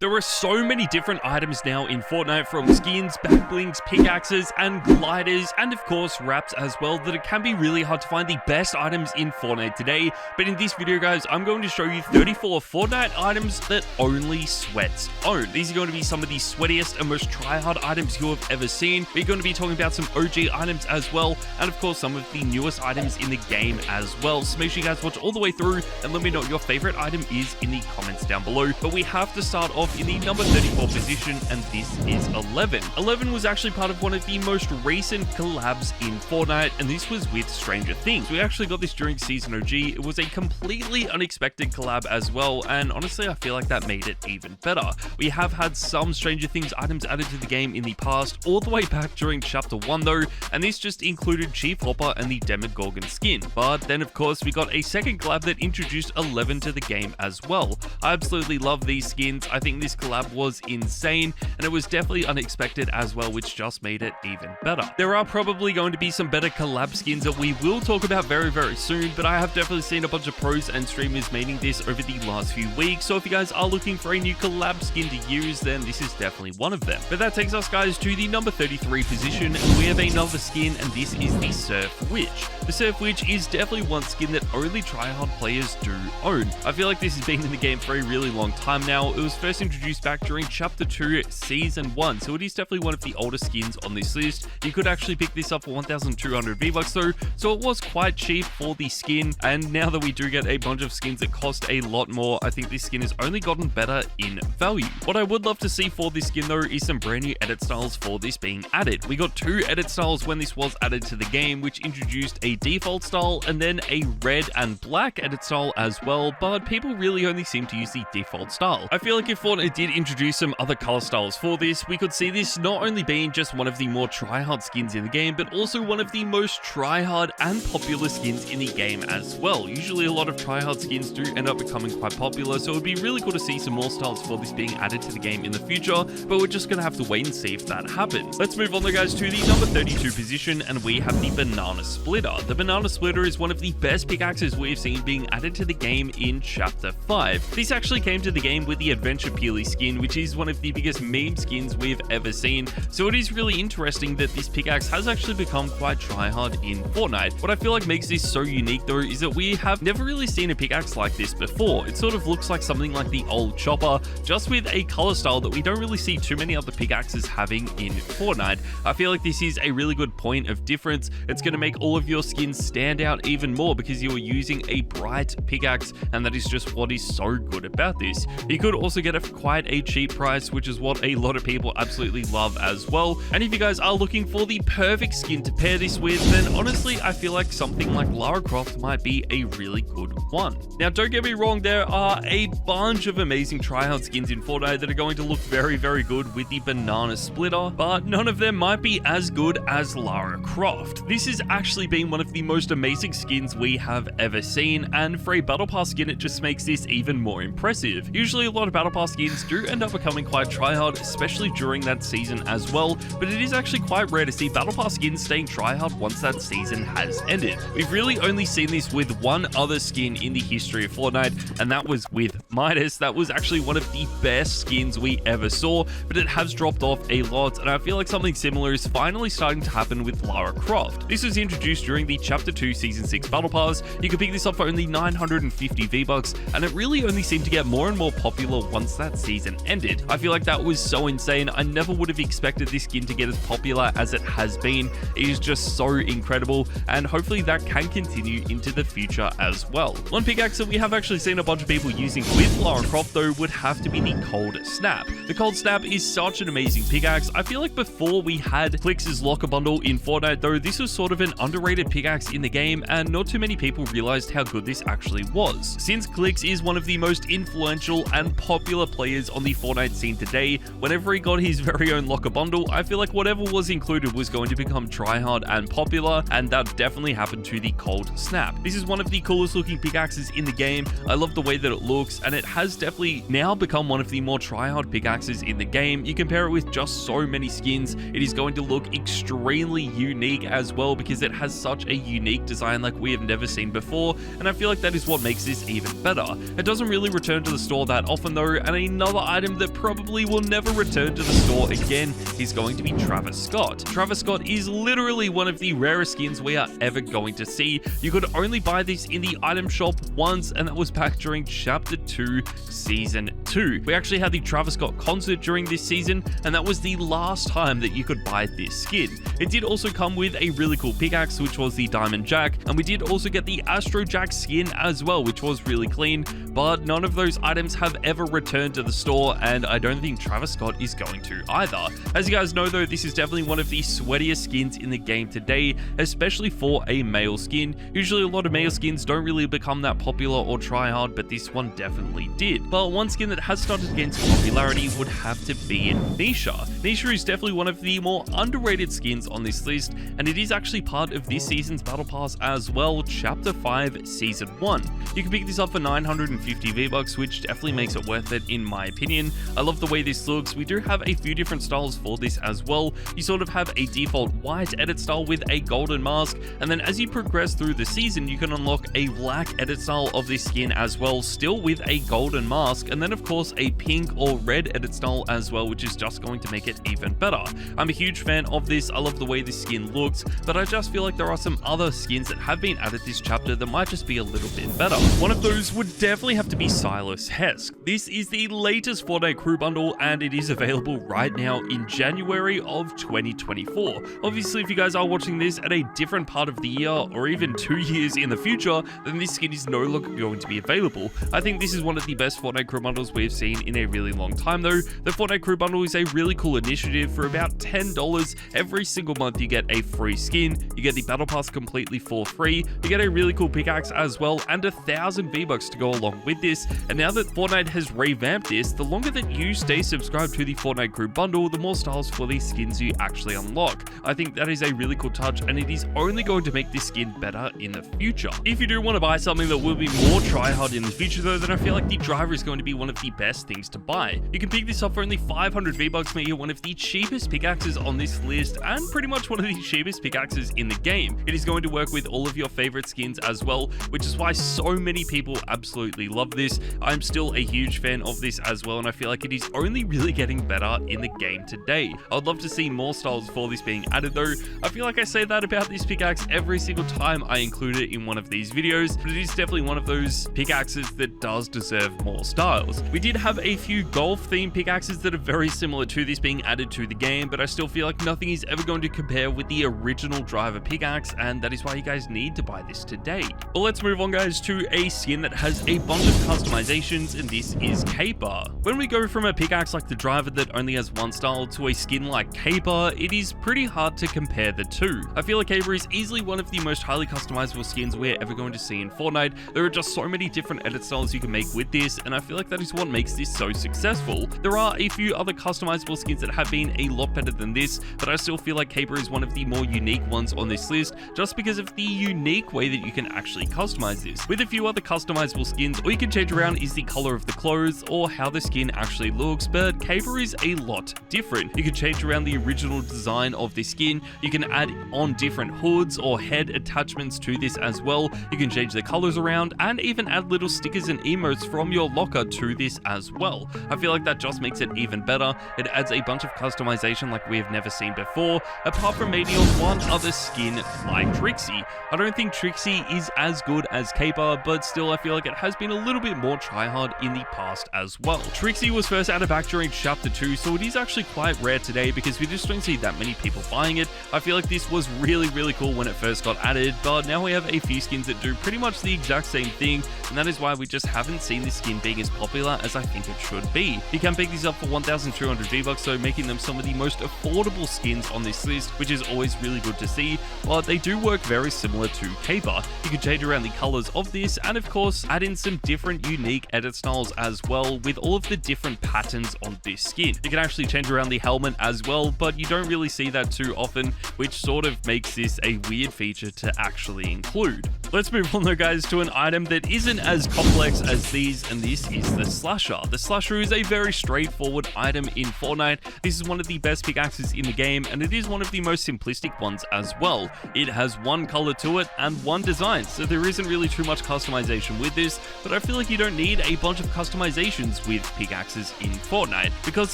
There are so many different items now in Fortnite, from skins, back blings, pickaxes, and gliders, and of course wraps as well, that it can be really hard to find the best items in Fortnite today. But in this video, guys, I'm going to show you 34 Fortnite items that only sweats own. These are going to be some of the sweatiest and most try-hard items you have ever seen. We're going to be talking about some OG items as well, and of course some of the newest items in the game as well. So make sure you guys watch all the way through and let me know what your favorite item is in the comments down below. But we have to start off in the number 34 position, and this is 11. 11 was actually part of one of the most recent collabs in Fortnite, and this was with Stranger Things. We actually got this during Season OG. It was a completely unexpected collab as well, and honestly, I feel like that made it even better. We have had some Stranger Things items added to the game in the past, all the way back during Chapter 1 though, and this just included Chief Hopper and the Demogorgon skin. But then, of course, we got a second collab that introduced 11 to the game as well. I absolutely love these skins. I think this collab was insane, and it was definitely unexpected as well, which just made it even better. There are probably going to be some better collab skins that we will talk about very soon, but I have definitely seen a bunch of pros and streamers making this over the last few weeks, so if you guys are looking for a new collab skin to use, then this is definitely one of them. But that takes us, guys, to the number 33 position, and we have another skin, and this is the Surf Witch. The Surf Witch is definitely one skin that only tryhard players do own. I feel like this has been in the game for a really long time now. It was first introduced back during Chapter 2 Season 1, so it is definitely one of the older skins on this list. You could actually pick this up for 1,200 V-Bucks though, so it was quite cheap for the skin, and now that we do get a bunch of skins that cost a lot more, I think this skin has only gotten better in value. What I would love to see for this skin though is some brand new edit styles for this being added. We got two edit styles when this was added to the game, which introduced a default style and then a red and black edit style as well, but people really only seem to use the default style. I feel like if Fortnite did introduce some other color styles for this, we could see this not only being just one of the more tryhard skins in the game, but also one of the most tryhard and popular skins in the game as well. Usually a lot of tryhard skins do end up becoming quite popular, so it would be really cool to see some more styles for this being added to the game in the future, but we're just gonna have to wait and see if that happens. Let's move on though, guys, to the number 32 position, and we have the Banana Splitter. The Banana Splitter is one of the best pickaxes we've seen being added to the game in Chapter 5. This actually came to the game with the Adventure Peely skin, which is one of the biggest meme skins we've ever seen, so it is really interesting that this pickaxe has actually become quite tryhard in Fortnite. What I feel like makes this so unique though is that we have never really seen a pickaxe like this before. It sort of looks like something like the old chopper, just with a color style that we don't really see too many other pickaxes having in Fortnite. I feel like this is a really good point of difference. It's going to make all of your skins stand out even more because you are using a bright pickaxe, and that is just what is so good about this. You could also get it for quite a cheap price, which is what a lot of people absolutely love as well. And if you guys are looking for the perfect skin to pair this with, then honestly I feel like something like Lara Croft might be a really good one. Now don't get me wrong, there are a bunch of amazing tryhard skins in Fortnite that are going to look very good with the Banana Splitter, but none of them might be as good as Lara Croft. This has actually been one of the most amazing skins we have ever seen, and for a Battle Pass skin it just makes this even more impressive. Usually a lot of Battle Pass skins do end up becoming quite tryhard, especially during that season as well, but it is actually quite rare to see Battle Pass skins staying tryhard once that season has ended. We've really only seen this with one other skin in the history of Fortnite, and that was with Midas. That was actually one of the best skins we ever saw, but it has dropped off a lot, and I feel like something similar is finally starting to happen with Lara Croft. This was introduced during the Chapter 2 Season 6 Battle Pass. You could pick this up for only 950 V-Bucks, and it really only seemed to get more and more popular once that season ended. I feel like that was so insane. I never would have expected this skin to get as popular as it has been. It is just so incredible, and hopefully that can continue into the future as well. One pickaxe that we have actually seen a bunch of people using with Lara Croft though would have to be the Cold Snap. The Cold Snap is such an amazing pickaxe. I feel like before we had Clix's locker bundle in Fortnite though, this was sort of an underrated pickaxe in the game, and not too many people realized how good this actually was. Since Clix is one of the most influential and popular players on the Fortnite scene today, whenever he got his very own locker bundle, I feel like whatever was included was going to become tryhard and popular, and that definitely happened to the Cold Snap. This is one of the coolest looking looking pickaxes in the game. I love the way that it looks, and it has definitely now become one of the more tryhard pickaxes in the game. You compare it with just so many skins, it is going to look extremely unique as well, because it has such a unique design like we have never seen before, and I feel like that is what makes this even better. It doesn't really return to the store that often though, and another item that probably will never return to the store again is going to be Travis Scott. Travis Scott is literally one of the rarest skins we are ever going to see. You could only buy this in the item shop once, and that was back during Chapter 2, Season 2. We actually had the Travis Scott concert during this season, and that was the last time that you could buy this skin. It did also come with a really cool pickaxe, which was the Diamond Jack, and we did also get the Astro Jack skin as well, which was really clean, but none of those items have ever returned to the store, and I don't think Travis Scott is going to either. As you guys know though, this is definitely one of the sweatiest skins in the game today, especially for a male skin. Usually a lot of male skins don't really become that popular or try hard, but this one definitely did. But one skin that has started to gain some popularity would have to be Nisha. Nisha is definitely one of the more underrated skins on this list, and it is actually part of this season's Battle Pass as well, Chapter 5, Season 1. You can pick this up for 950 V-Bucks, which definitely makes it worth it in my opinion. I love the way this looks. We do have a few different styles for this as well. You sort of have a default white edit style with a golden mask, and then as you progress through the season, you can unlock a black edit style of this skin as well, still with a golden mask, and then of course a pink or red edit style as well, which is just going to make it even better. I'm a huge fan of this. I love the way this skin looks, but I just feel like there are some other skins that have been added this chapter that might just be a little bit better. One of those would definitely have to be Silas Hesk. This is the latest Fortnite crew bundle, and it is available right now in January of 2024. Obviously, if you guys are watching this at a different part of the year or even 2 years in the future, then this skin is no longer going to be available. I think this is one of the best Fortnite crew bundles we've seen in a really long time though. The Fortnite crew bundle is a really cool initiative. For about $10 every single month, you get a free skin, you get the battle pass completely for free, you get a really cool pickaxe as well, and 1,000 V-Bucks to go along with this. And now that Fortnite has revamped this, the longer that you stay subscribed to the Fortnite crew bundle, the more styles for these skins you actually unlock. I think that is a really cool touch, and it is only going to make this skin better in the future. If you do want to buy something that will be more tryhard in the future though, then I feel like the driver is going to be one of the best things to buy. You can pick this up for only 500 V-Bucks, making it one of the cheapest pickaxes on this list, and pretty much one of the cheapest pickaxes in the game. It is going to work with all of your favorite skins as well, which is why so many people absolutely love this. I'm still a huge fan of this as well, and I feel like it is only really getting better in the game today. I would love to see more styles for this being added though. I feel like I say that about this pickaxe every single time I include it in one of these videos, but it is definitely one of those pickaxes that does deserve more styles. We did have a few golf themed pickaxes that are very similar to this being added to the game, but I still feel like nothing is ever going to compare with the original driver pickaxe, and that is why you guys need to buy this today. But let's move on guys to a skin that has a bunch of customizations, and this is Caper. When we go from a pickaxe like the driver that only has one style to a skin like Caper, it is pretty hard to compare the two. I feel like Caper is easily one of the most highly customizable skins we're ever going to see in Fortnite. There are just so many different edit styles you can make with this, and I feel like that is what makes this so successful. There are a few other customizable skins that have been a lot better than this, but I still feel like Caper is one of the more unique ones on this list, just because of the unique way that you can actually customize this. With a few other customizable skins, all you can change around is the color of the clothes or how the skin actually looks, but Caper is a lot different. You can change around the original design of the skin, you can add on different hoods or head attachments to this as well, you can change the colors around, and even add little stickers and emotes from your locker to this as well. I feel like that just makes it even better. It adds a bunch of customization like we have never seen before, apart from maybe on one other skin like Trixie. I don't think Trixie is as good as Caper, but still I feel like it has been a little bit more tryhard in the past as well. Trixie was first added back during Chapter 2, so it is actually quite rare today because we just don't see that many people buying it. I feel like this was really cool when it first got added, but now we have a few skins that do pretty much the exact same thing, and that is why we just haven't seen this skin being as popular as I think it should be. You can pick these up for 1,200 V-Bucks, so making them some of the most affordable skins on this list, which is always really good to see, but they do work very similar to Caper. You can change around the colors of this, and of course add in some different unique edit styles as well with all of the different patterns on this skin. You can actually change around the helmet as well, but you don't really see that too often, which sort of makes this a weird feature to actually include. Let's move on though, guys, to an item that isn't as complex as these, and this is the Slusher. The Slusher is a very straightforward item in Fortnite. This is one of the best pickaxes in the game, and it is one of the most simplistic ones as well. It has one color to it and one design, so there isn't really too much customization with this, but I feel like you don't need a bunch of customizations with pickaxes in Fortnite. Because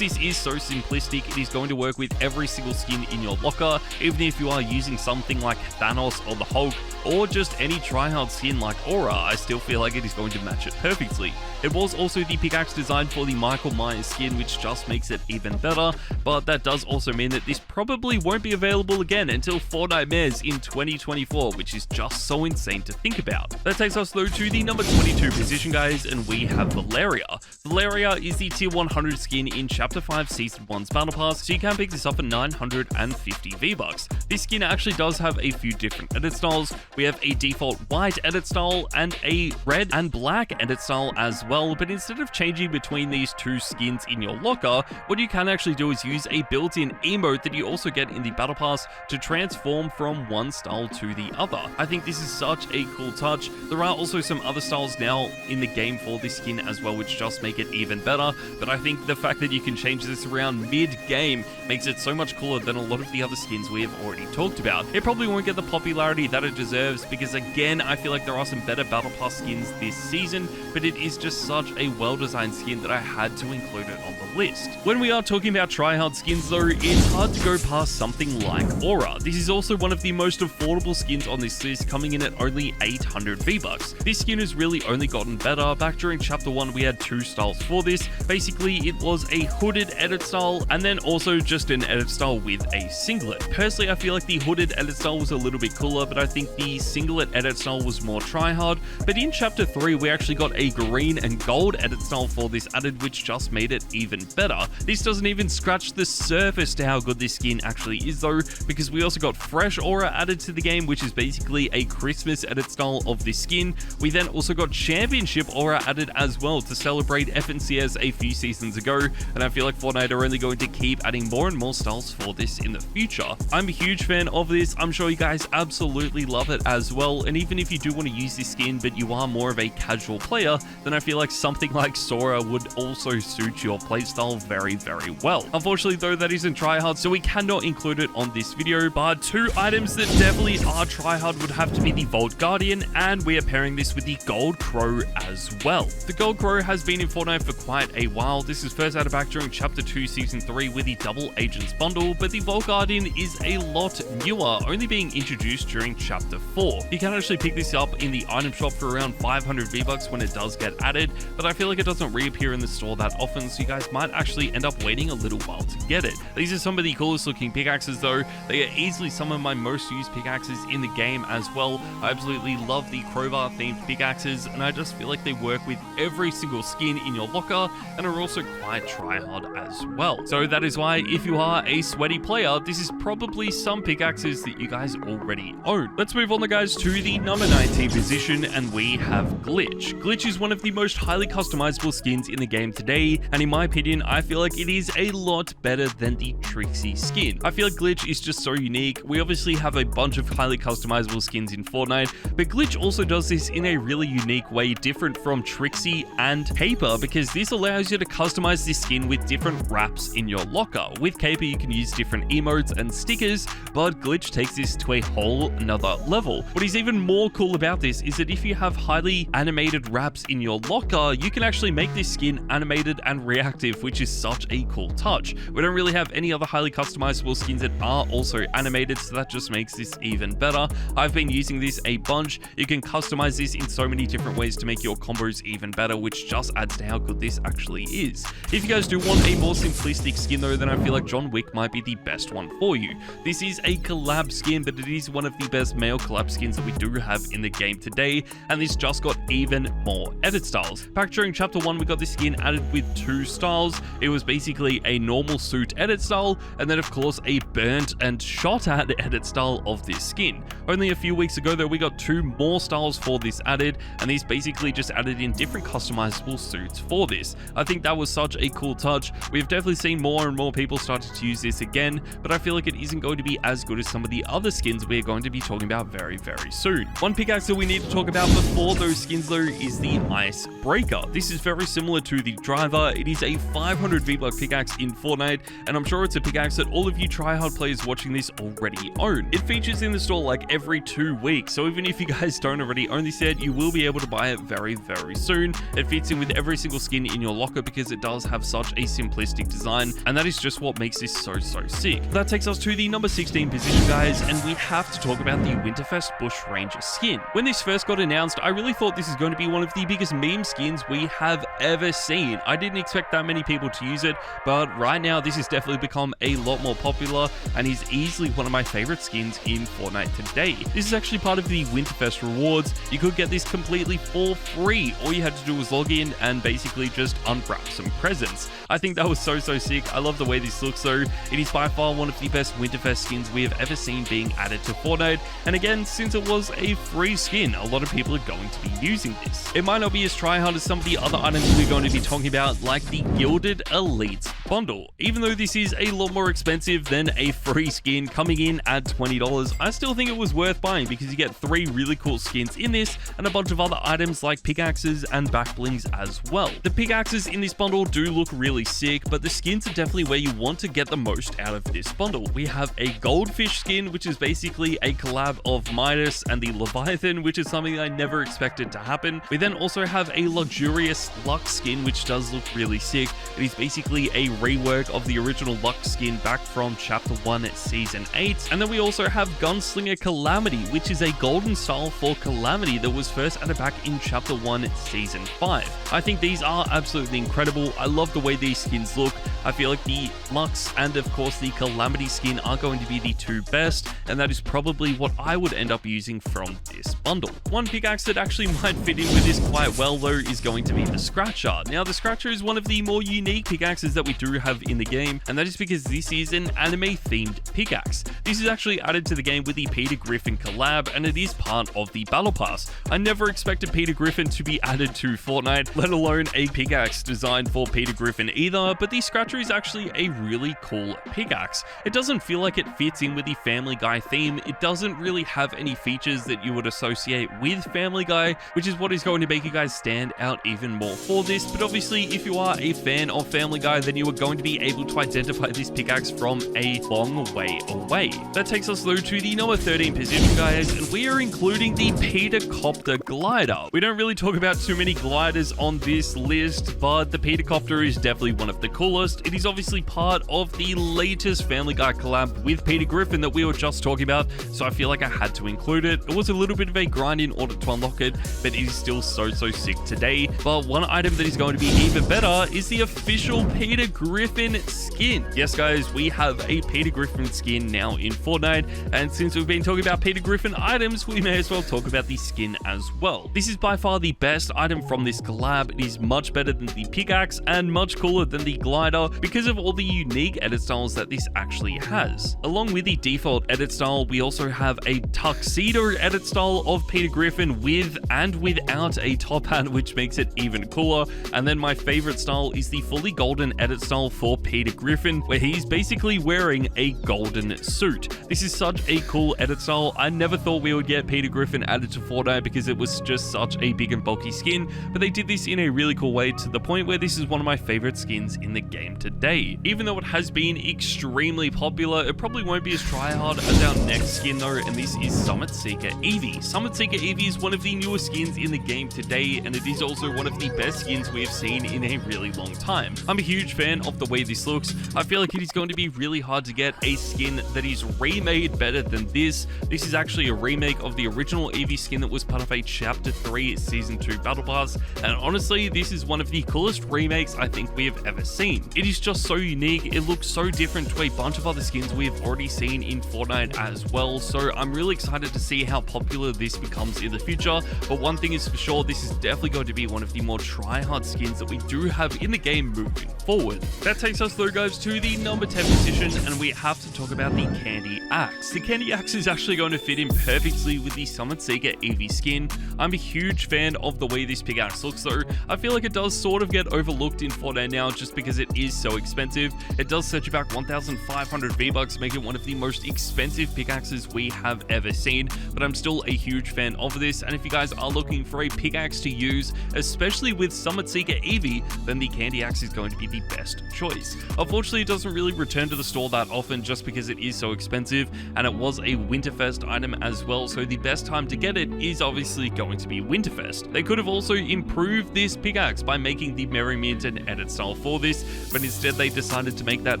this is so simplistic, it is going to work with every single skin in your locker, even if you are using something like Thanos or the Hulk, or just any tryhard skin like Aura. I still feel like it is going to match it perfectly. It was also the pickaxe designed for the Michael Myers skin, which just makes it even better, but that does also mean that this probably won't be available again until Fortnite Mares in 2024, which is just so insane to think about. That takes us though to the number 22 position, guys, and we have Valaria. Valaria is the tier 100 skin in Chapter 5 Season 1's Battle Pass, so you can pick this up for 950 V-Bucks. This skin actually does have a few different edit styles. We have a default white edit style and a red and black edit style as well, but instead of changing between these two skins in your locker, what you can actually do is use a built-in emote that you also get in the Battle Pass to transform from one style to the other. I think this is such a cool touch. There are also some other styles now in the game for this skin as well, which just make it even better, but I think the fact that you can change this around mid-game makes it so much cooler than a lot of the other skins we have already talked about. It probably won't get the popularity that it deserves because, again, I feel like there are some better Battle Pass skins this season, but it is just such a well-designed skin that I had to include it on the list. When we are talking about tryhard skins though, it's hard to go past something like Aura. This is also one of the most affordable skins on this list, coming in at only 800 V-Bucks. This skin has really only gotten better. Back during Chapter 1, we had two styles for this. Basically, it was a hooded edit style and then also just an edit style with a singlet. Personally, I feel like the hooded edit style was a little bit cooler, but I think the singlet edit style was more tryhard. But in Chapter 3, we actually got a green and gold edit style for this added, which just made it even better. This doesn't even scratch the surface to how good this skin actually is though, because we also got fresh Aura added to the game, which is basically a Christmas edit style of this skin. We then also got championship Aura added as well to celebrate FNCS a few seasons ago, and I feel like Fortnite are only going to keep adding more and more styles for this in the future. I'm a huge fan of this. I'm sure you guys absolutely love it as well, and even if you do want to use this skin but you are more of a casual player, then I feel like something like Sora would also suit your playstyle very, very well. Unfortunately though, that isn't tryhard, so we cannot include it on this video, but two items that definitely are tryhard would have to be the Vault Guardian, and we are pairing this with the Gold Crow as well. The Gold Crow has been in Fortnite for quite a while. This is first added back during Chapter 2 Season 3 with the Double Agents bundle, but the Vault Guardian is a lot newer, only being introduced during Chapter 4. You can actually pick this up in the item shop for around 500 V-Bucks when it does get added, but I feel like it doesn't reappear in the store that often, so you guys might actually end up waiting a little while to get it. These are some of the coolest looking pickaxes though. They are easily some of my most used pickaxes in the game as well. I absolutely love the crowbar themed pickaxes, and I just feel like they work with every single skin in your locker and are also quite tryhard as well. So that is why if you are a sweaty player, this is probably some pickaxes that you guys already own. Let's move on though, guys, to the number 19 position, and we have Glitch. Glitch is one of the most highly customizable skins in the game today, and in my opinion, I feel like it is a lot better than the Trixie skin. I feel like Glitch is just so unique. We obviously have a bunch of highly customizable skins in Fortnite, but Glitch also does this in a really unique way, different from Trixie and Caper, because this allows you to customize this skin with different wraps in your locker. With Caper, you can use different emotes and stickers, but Glitch takes this to a whole another level. What is even more cool about this is that if you have highly animated wraps in your locker, you can actually make this skin animated and reactive, which is such a cool touch. We don't really have any other highly customizable skins that are also animated, so that just makes this even better. I've been using this a bunch. You can customize this in so many different ways to make your combos even better, which just adds to how good this actually is. If you guys do want a more simplistic skin though, then I feel like John Wick might be the best one for you. This is a collab skin, but it is one of the best male collab skins that we do have in the game today, and this just got even more edit styles. Back during Chapter 1, we got this skin added with two styles. It was basically a normal suit edit style, and then of course a burnt and shot at edit style of this skin. Only a few weeks ago though, we got two more styles for this added, and these basically just added in different customizable suits for this. I think that was such a cool touch. We've definitely seen more and more people starting to use this again, but I feel like it isn't going to be as good as some of the other skins we're going to be talking about very, very soon. soon. One pickaxe that we need to talk about before those skins though is the Icebreaker. This is very similar to the Driver. It is a 500 V-Buck pickaxe in Fortnite, and I'm sure it's a pickaxe that all of you tryhard players watching this already own. It features in the store like every 2 weeks, so even if you guys don't already own this yet, you will be able to buy it very, very soon. It fits in with every single skin in your locker because it does have such a simplistic design, and that is just what makes this so sick. That takes us to the number 16 position, guys, and we have to talk about the Winterfest Bush Ranger skin. When this first got announced, I really thought this is going to be one of the biggest meme skins we have ever seen. I didn't expect that many people to use it, but right now this has definitely become a lot more popular and is easily one of my favorite skins in Fortnite today. This is actually part of the Winterfest rewards. You could get this completely for free. All you had to do was log in and basically just unwrap some presents. I think that was so sick. I love the way this looks though. It is by far one of the best Winterfest skins we have ever seen being added to Fortnite, and again, since it was a free skin, a lot of people are going to be using this. It might not be as tryhard as some of the other items we're going to be talking about, like the Gilded Elite bundle. Even though this is a lot more expensive than a free skin coming in at $20, I still think it was worth buying because you get 3 really cool skins in this and a bunch of other items like pickaxes and back blings as well. The pickaxes in this bundle do look really sick, but the skins are definitely where you want to get the most out of this bundle. We have a goldfish skin, which is basically a collab of Midas and the Leviathan, which is something I never expected to happen. We then also have a luxurious Lux skin, which does look really sick. It is basically a rework of the original Lux skin back from Chapter 1 Season 8. And then we also have Gunslinger Calamity, which is a golden style for Calamity that was first added back in Chapter 1 Season 5. I think these are absolutely incredible. I love the way these skins look. I feel like the Lux and of course the Calamity skin are going to be the 2 best, and that is probably what I would end up using from this bundle. One pickaxe that actually might fit in with this quite well though is going to be the Scratcher. Now the Scratcher is one of the more unique pickaxes that we do have in the game, and that is because this is an anime themed pickaxe. This is actually added to the game with the Peter Griffin collab, and it is part of the Battle Pass. I never expected Peter Griffin to be added to Fortnite, let alone a pickaxe designed for Peter Griffin either, but the Scratcher is actually a really cool pickaxe. It doesn't feel like it fits in with the Family Guy theme. It doesn't really have any features that you would associate with Family Guy, which is what is going to make you guys stand out even more for this. But obviously, if you are a fan of Family Guy, then you are going to be able to identify this pickaxe from a long way away. That takes us through to the number 13 position, guys, and we are including the Petercopter Glider. We don't really talk about too many gliders on this list, but the Petercopter is definitely one of the coolest. It is obviously part of the latest Family Guy collab with Peter Griffin that we were just talking about, so I feel like I had to include it. It was a little bit of a grind in order to unlock it, but it is still so sick today. But one item that is going to be even better is the official Peter Griffin skin. Yes, guys, we have a Peter Griffin skin now in Fortnite, and since we've been talking about Peter Griffin items, we may as well talk about the skin as well. This is by far the best item from this collab. It is much better than the pickaxe and much cooler than the glider because of all the unique edit styles that this actually has. Along with the default edit style, we also have a tuxedo edit style of Peter Griffin with and without a top hat, which makes it even cooler. And then my favorite style is the fully golden edit style for Peter Griffin, where he's basically wearing a golden suit. This is such a cool edit style. I never thought we would get Peter Griffin added to Fortnite because it was just such a big and bulky skin, but they did this in a really cool way to the point where this is one of my favorite skins in the game today. Even though it has been extremely popular, it probably won't be as tryhard as our next skin though, and this is Summit Seeker Eevee. Summit Seeker Eevee is one of the newest skins in the game today, and it is also one of the best skins we have seen in a really long time. I'm a huge fan of the way this looks. I feel like it is going to be really hard to get a skin that is remade better than this. This is actually a remake of the original Eevee skin that was part of a Chapter 3 Season 2 Battle Pass, and honestly, this is one of the coolest remakes I think we have ever seen. It is just so unique. It looks so different to a bunch of other skins we have already seen in Fortnite as well, so I'm really excited to see how popular this becomes in the future. But one thing is for sure, this is definitely going to be one of the more try-hard skins that we do have in the game moving forward. That takes us through, guys, to the number 10 position, and we have to talk about the Candy Axe. The Candy Axe is actually going to fit in perfectly with the Summit Seeker Eevee skin. I'm a huge fan of the way this pickaxe looks though. I feel like it does sort of get overlooked in Fortnite now just because it is so expensive. It does set you back 1,500 V-Bucks, make it one of the most expensive pickaxes we have ever seen, but I'm I'm still a huge fan of this, and if you guys are looking for a pickaxe to use, especially with Summit Seeker Eevee, then the Candy Axe is going to be the best choice. Unfortunately, it doesn't really return to the store that often just because it is so expensive, and it was a Winterfest item as well, so the best time to get it is obviously going to be Winterfest. They could have also improved this pickaxe by making the Merry Mint an edit style for this, but instead they decided to make that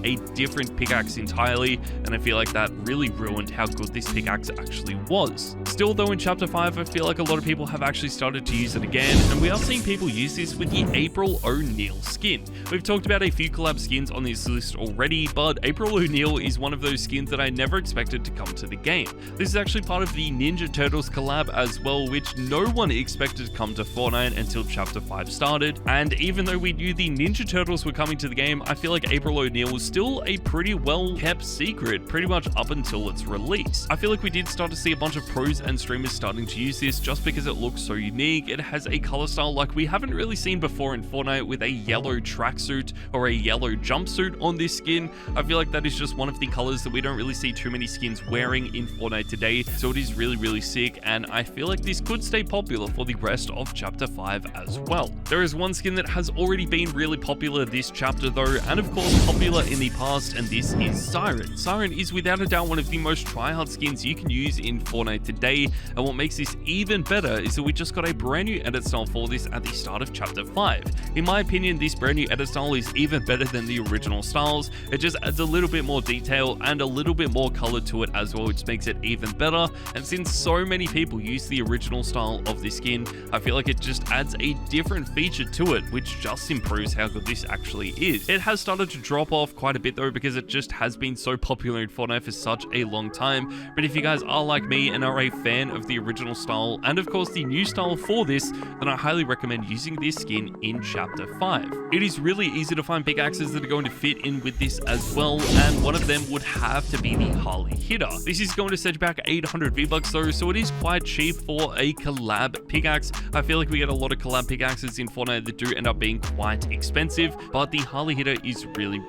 a different pickaxe entirely, and I feel like that really ruined how good this pickaxe actually was. Still though, in Chapter 5, I feel like a lot of people have actually started to use it again, and we are seeing people use this with the April ONeal skin. We've talked about a few collab skins on this list already, but April ONeal is one of those skins that I never expected to come to the game. This is actually part of the Ninja Turtles collab as well, which no one expected to come to Fortnite until Chapter 5 started, and even though we knew the Ninja Turtles were coming to the game, I feel like April ONeal was still a pretty well kept secret pretty much up until its release. I feel like we did start to see a bunch of pros and streamers starting to use this just because it looks so unique. It has a color style like we haven't really seen before in Fortnite, with a yellow tracksuit or a yellow jumpsuit on this skin. I feel like that is just one of the colors that we don't really see too many skins wearing in Fortnite today, so it is really sick, and I feel like this could stay popular for the rest of Chapter 5 as well. There is one skin that has already been really popular this chapter though, and of course popular in the past, and this is Siren. Siren is without a doubt one of the most tryhard skins you can use in Fortnite today, and what makes this even better is that we just got a brand new edit style for this at the start of Chapter 5. In my opinion, this brand new edit style is even better than the original styles. It just adds a little bit more detail and a little bit more color to it as well, which makes it even better, and since so many people use the original style of this skin, I feel like it just adds a different feature to it, which just improves how good this actually is. It has started to drop off quite a bit though, because it just has been so popular in Fortnite for such a long time, but if you guys are like me and are a fan of the original style and of course the new style for this, then I highly recommend using this skin in Chapter 5. It is really easy to find pickaxes that are going to fit in with this as well, and one of them would have to be the Harley hitter. This is going to set you back 800 V-Bucks though, so it is quite cheap for a collab pickaxe. I feel like we get a lot of collab pickaxes in Fortnite that do end up being quite expensive, but the Harley hitter is really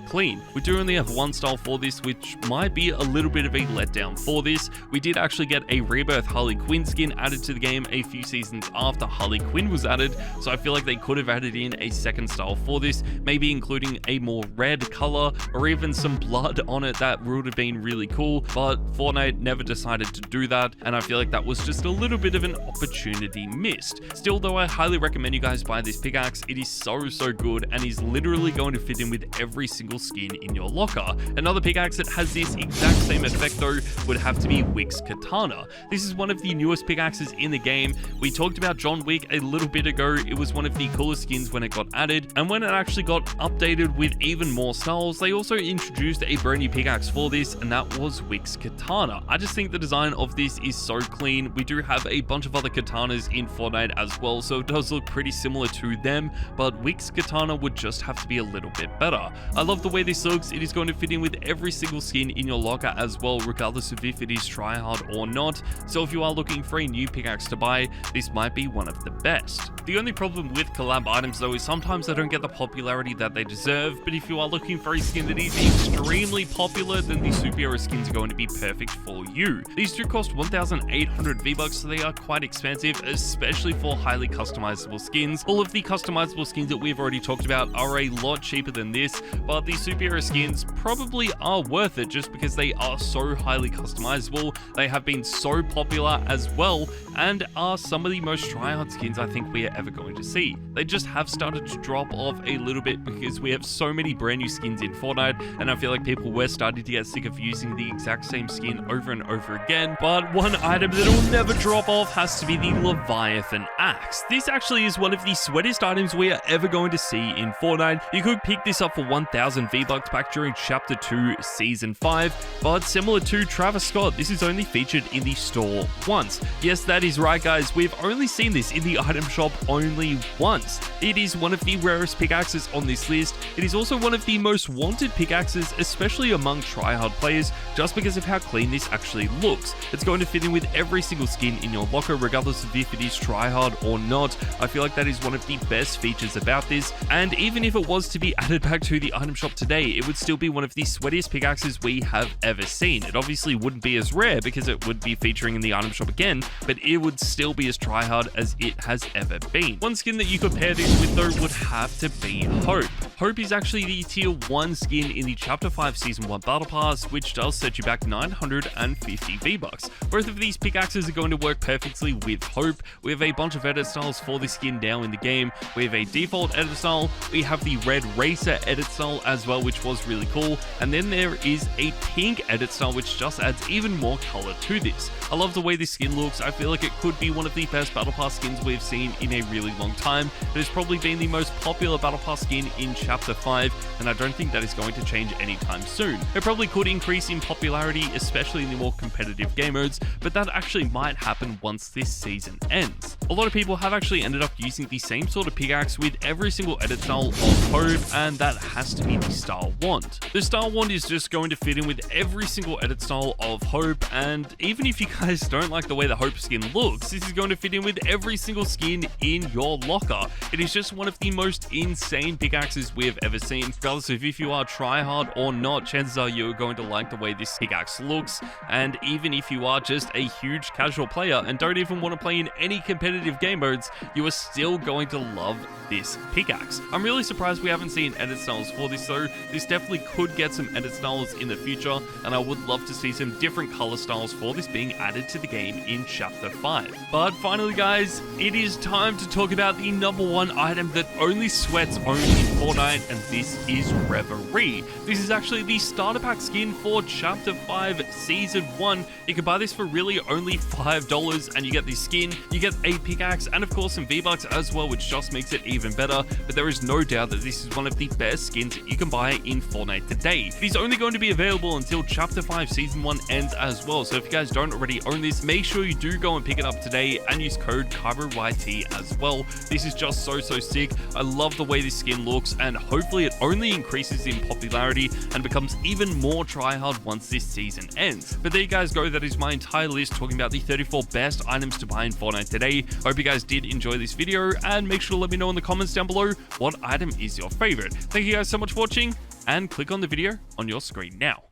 clean. We do only have one style for this, which might be a little bit of a letdown for this. We did actually get a Rebirth Harley Quinn skin added to the game a few seasons after Harley Quinn was added, so I feel like they could have added in a second style for this, maybe including a more red color or even some blood on it. That would have been really cool, but Fortnite never decided to do that, and I feel like that was just a little bit of an opportunity missed. Still though, I highly recommend you guys buy this pickaxe. It is so good and is literally going to fit in with every single skin in your locker. Another pickaxe that has this exact same effect though would have to be Wicks Katana. This is one of the newest pickaxes in the game. We talked about John Wick a little bit ago. It was one of the coolest skins when it got added, and when it actually got updated with even more styles, they also introduced a brand new pickaxe for this, and that was Wicks Katana. I just think the design of this is so clean. We do have a bunch of other katanas in Fortnite as well, so it does look pretty similar to them, but Wicks Katana would just have to be a little bit better. I love the way this looks. It is going to fit in with every single skin in your locker as well, regardless of if it is tryhard or not, so if you are looking for a new pickaxe to buy, this might be one of the best. The only problem with collab items though is sometimes they don't get the popularity that they deserve, but if you are looking for a skin that is extremely popular, then the superhero skins are going to be perfect for you. These do cost 1,800 V-Bucks, so they are quite expensive, especially for highly customizable skins. All of the customizable skins that we've already talked about are a lot cheaper than this, but the superhero skins probably are worth it just because they are so highly customizable. They have been so popular as well, and are some of the most tryhard skins I think we are ever going to see. They just have started to drop off a little bit because we have so many brand new skins in Fortnite, and I feel like people were starting to get sick of using the exact same skin over and over again. But one item that will never drop off has to be the Leviathan Axe. This actually is one of the sweatiest items we are ever going to see in Fortnite. You could pick this up for 1,000 V-Bucks back during Chapter 2 Season 5, but similar to Travis Scott, this is only featured in the store once. Yes, that is right guys, we've only seen this in the item shop only once. It is one of the rarest pickaxes on this list. It is also one of the most wanted pickaxes, especially among tryhard players, just because of how clean this actually looks. It's going to fit in with every single skin in your locker, regardless of if it is tryhard or not. I feel like that is one of the best features about this, and even if it was to be added back to the item shop today, it would still be one of the sweatiest pickaxes we have ever seen. It obviously wouldn't be as rare because it would be featured featuring in the item shop again, but it would still be as tryhard as it has ever been. One skin that you could pair this with though would have to be Hope. Hope is actually the tier 1 skin in the Chapter 5 Season 1 Battle Pass, which does set you back 950 V-Bucks. Both of these pickaxes are going to work perfectly with Hope. We have a bunch of edit styles for this skin now in the game. We have a default edit style, we have the red racer edit style as well, which was really cool, and then there is a pink edit style which just adds even more color to this. I love the way this skin looks. I feel like it could be one of the best Battle Pass skins we've seen in a really long time. It has probably been the most popular Battle Pass skin in Chapter 5, and I don't think that is going to change anytime soon. It probably could increase in popularity, especially in the more competitive game modes, but that actually might happen once this season ends. A lot of people have actually ended up using the same sort of pickaxe with every single edit style of Hope, and that has to be the Star Wand. The Star Wand is just going to fit in with every single edit style of Hope, and even if you guys don't like the way the Hope skin looks, this is going to fit in with every single skin in your locker. It is just one of the most insane pickaxes we have ever seen. Regardless of if you are tryhard or not, chances are you're going to like the way this pickaxe looks, and even if you are just a huge casual player and don't even want to play in any competitive game modes, you are still going to love this pickaxe. I'm really surprised we haven't seen edit styles for this though. This definitely could get some edit styles in the future, and I would love to see some different color styles for this being added to the game in Chapter 5. But finally guys, it is time to talk about the #1 item that only sweats only in Fortnite, and this is Revy. This is actually the starter pack skin for Chapter 5 Season 1. You can buy this for really only $5, and you get this skin, you get a pickaxe, and of course some V-Bucks as well, which just makes it even better. But there is no doubt that this is one of the best skins that you can buy in Fortnite today. It is only going to be available until Chapter 5 Season 1 ends as well, so if you guys don't already own this, make sure you do go and pick it up today and use code KYROYT as well. This is just so sick. I love the way this skin looks, and hopefully it only increases in popularity and becomes even more tryhard once this season ends. But there you guys go, that is my entire list talking about the 34 best items to buy in Fortnite today. Hope you guys did enjoy this video, and make sure to let me know in the comments down below what item is your favorite. Thank you guys so much for watching, and click on the video on your screen now.